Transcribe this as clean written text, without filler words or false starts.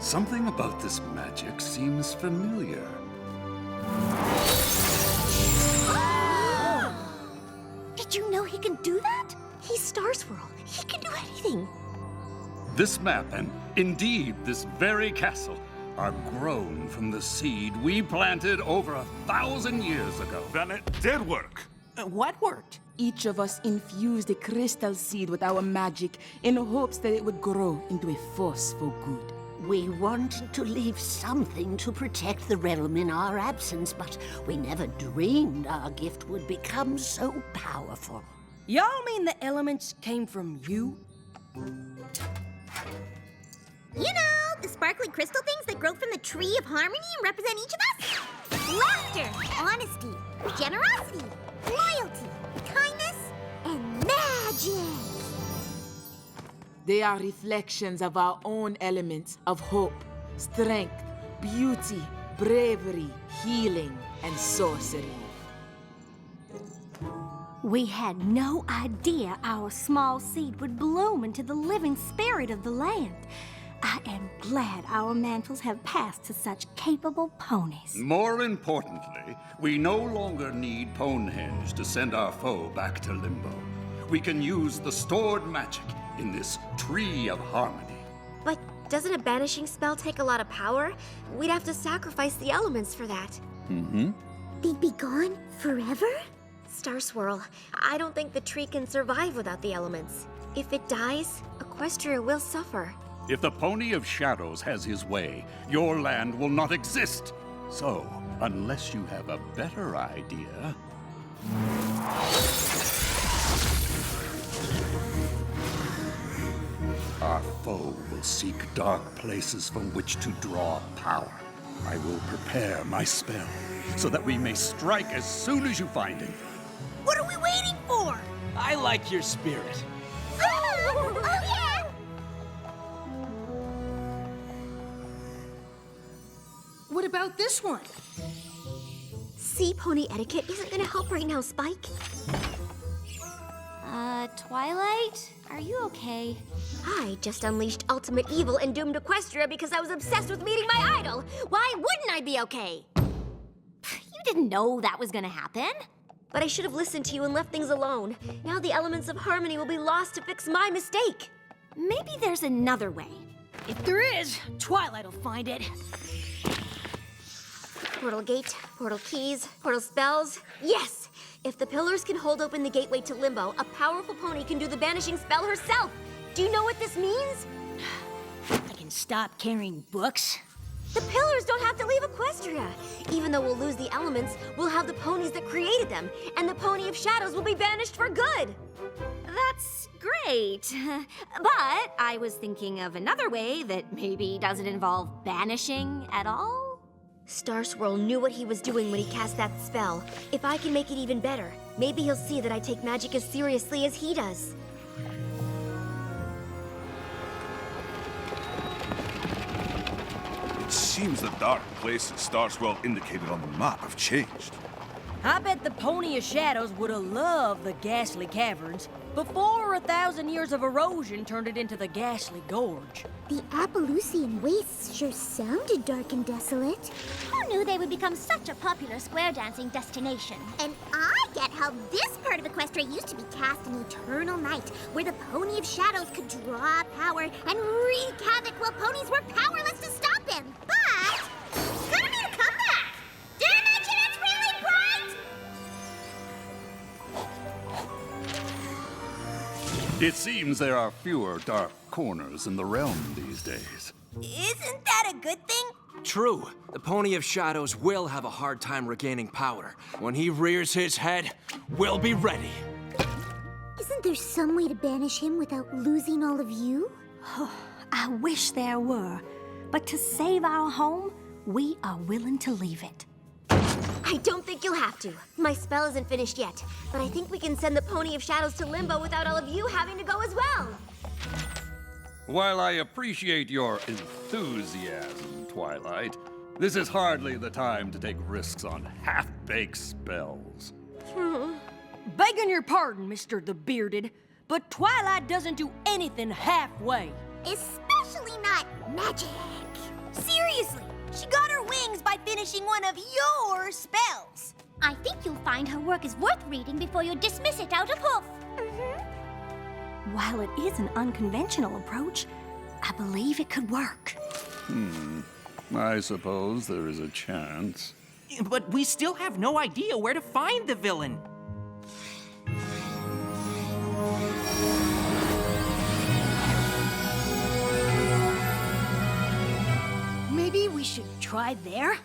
Something about this magic seems familiar. Did you know he can do that? He's Star Swirl. He can do anything. This map, and indeed this very castle, are grown from the seed we planted over 1,000 years ago. Then it did work. What worked? Each of us infused a crystal seed with our magic in hopes that it would grow into a force for good. We wanted to leave something to protect the realm in our absence, but we never dreamed our gift would become so powerful. Y'all mean the elements came from you? You know, the sparkly crystal things that grow from the tree of harmony and represent each of us? Laughter, honesty, generosity, loyalty, kindness, and magic. They are reflections of our own elements of hope, strength, beauty, bravery, healing, and sorcery. We had no idea our small seed would bloom into the living spirit of the land. I am glad our mantles have passed to such capable ponies. More importantly, we no longer need Ponehenge to send our foe back to Limbo. We can use the stored magic in this tree of harmony. But doesn't a banishing spell take a lot of power? We'd have to sacrifice the elements for that. Mm-hmm. They'd be gone forever? Star Swirl, I don't think the tree can survive without the elements. If it dies, Equestria will suffer. If the Pony of Shadows has his way, your land will not exist. So, unless you have a better idea... Our foe will seek dark places from which to draw power. I will prepare my spell so that we may strike as soon as you find it. What are we waiting for? I like your spirit. Oh, yeah! What about this one? Sea pony etiquette isn't gonna help right now, Spike. Twilight? Are you okay? I just unleashed ultimate evil and doomed Equestria because I was obsessed with meeting my idol. Why wouldn't I be okay? You didn't know that was gonna happen. But I should have listened to you and left things alone. Now the elements of harmony will be lost to fix my mistake. Maybe there's another way. If there is, Twilight'll find it. Portal gate, portal keys, portal spells. Yes! If the pillars can hold open the gateway to Limbo, a powerful pony can do the banishing spell herself. Do you know what this means? I can stop carrying books. The pillars don't have to leave Equestria. Even though we'll lose the elements, we'll have the ponies that created them, and the Pony of Shadows will be banished for good. That's great. But I was thinking of another way that maybe doesn't involve banishing at all. Star Swirl knew what he was doing when he cast that spell. If I can make it even better, maybe he'll see that I take magic as seriously as he does. It seems the dark places Star Swirl indicated on the map have changed. I bet the Pony of Shadows would have loved the ghastly caverns before 1,000 years of erosion turned it into the ghastly gorge. The Appaloosian wastes sure sounded dark and desolate. Who knew they would become such a popular square dancing destination? And I get how this part of Equestria used to be cast an eternal night, where the Pony of Shadows could draw power and wreak havoc while ponies were powerless to stop him. But it's gonna be a comeback. Did I mention it's really bright? It seems there are fewer dark corners in the realm these days. Isn't that a good thing? True. The Pony of Shadows will have a hard time regaining power. When he rears his head, we'll be ready. Isn't there some way to banish him without losing all of you? I wish there were. But to save our home, we are willing to leave it. I don't think you'll have to. My spell isn't finished yet, but I think we can send the Pony of Shadows to Limbo without all of you having to go as well. While I appreciate your enthusiasm, Twilight, this is hardly the time to take risks on half-baked spells. Begging your pardon, Mr. the Bearded, but Twilight doesn't do anything halfway. Especially not magic. Seriously, she got her wings by finishing one of your spells. I think you'll find her work is worth reading before you dismiss it out of hoof. While it is an unconventional approach, I believe it could work. I suppose there is a chance. But we still have no idea where to find the villain. Maybe we should try there?